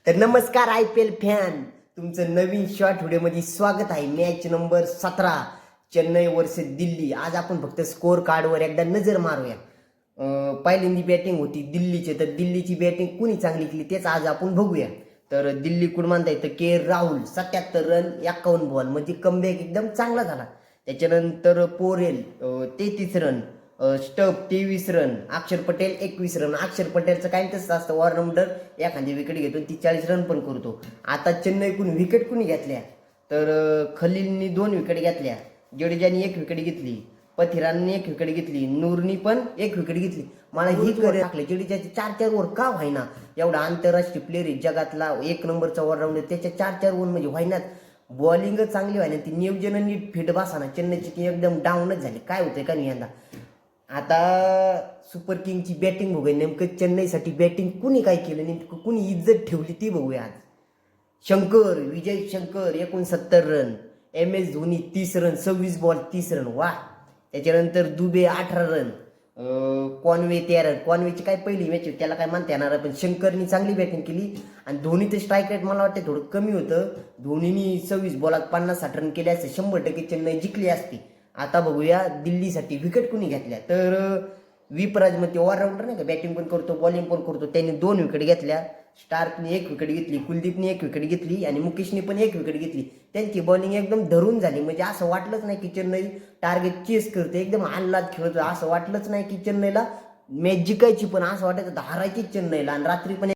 तर नमस्कार IPL fan, तुमचं नवीन शॉर्ट व्हिडिओमध्ये स्वागत आहे. Match number 17 Chennai versus Delhi. आज आपण फक्त स्कोर कार्डवर एकदा नजर मारूया. पहिल्यांदी बॅटिंग होती दिल्लीची, तर दिल्लीची बॅटिंग कुणी चांगली केली तेच आज आपण बघूया. तर दिल्लीकडून म्हणता येतं KL राहुल 77 रन 51 बॉल, म्हणजे कमबॅक एकदम चांगला झाला. त्याच्यानंतर पोरेल 33 रन, स्टप 23 रन, अक्षर पटेल 21 रन. अक्षर पटेलचं काय तसं असतं, ऑलराऊंडर एखादी विकेट घेतो ती 40 रन पण करतो. आता चेन्नईकडून विकेट कुणी घेतल्या, तर खलीलनी 2 विकेट घेतल्या, जडेजानी 1 विकेट घेतली, पथिरानने 1 विकेट घेतली, नूरनी पण 1 विकेट घेतली. मला ही करे टाकले जडेजाचे 4-4 ओव्हर का व्हायना. एवढा आंतरराष्ट्रीय प्लेअर आहे, जगातला 1 नंबरचा ऑलराऊंडर, त्याच्या 4-4 ओव्हर म्हणजे व्हायनात. बॉलिंग चांगली व्हायना, ती नियोजन नीट फिट बसाना. चेन्नईची ती एकदम डाऊनच झाली. काय होतंय का नाही यंदा. आता सुपर किंगची बॅटिंग बघूया. नेमकं चेन्नईसाठी बॅटिंग कुणी काय केलं, नेमकं कुणी इज्जत ठेवली ती बघूया आज. Shankar, Vijay Shankar 69 run, MS Dhoni 30 run, 26 ball 30 run, वा. त्याच्यानंतर दुबे 18 रन, कॉनवे 13 रन. कॉनवेची काय पहिली मॅच होती, त्याला काय म्हणता येणार, पण शंकरनी चांगली बॅटिंग केली. आणि धोनीचं स्ट्राईक रेट मला वाटतं थोडं कमी होतं. धोनीनी 26 बॉलात 50-60 रन केले असते, 100% चेन्नई जिंकली असती. आता बघूया दिल्लीसाठी विकेट कुणी घेतल्या, तर विपराजमध्ये ऑलराऊंडर नाही का, बॅटिंग पण करतो बॉलिंग पण करतो, त्यांनी 2 विकेट घेतल्या. स्टार्कने 1 विकेट घेतली, कुलदीपने 1 विकेट घेतली आणि मुकेशने पण 1 विकेट घेतली. त्यांची बॉलिंग एकदम धरून झाली, म्हणजे असं वाटलंच नाही की चेन्नई टार्गेट चेस करते, एकदम आल्हाद खेळतो. असं वाटलंच नाही की चेन्नईला मॅच जिंकायची, पण असं वाटायचं हरायची चेन्नईला. आणि रात्री पण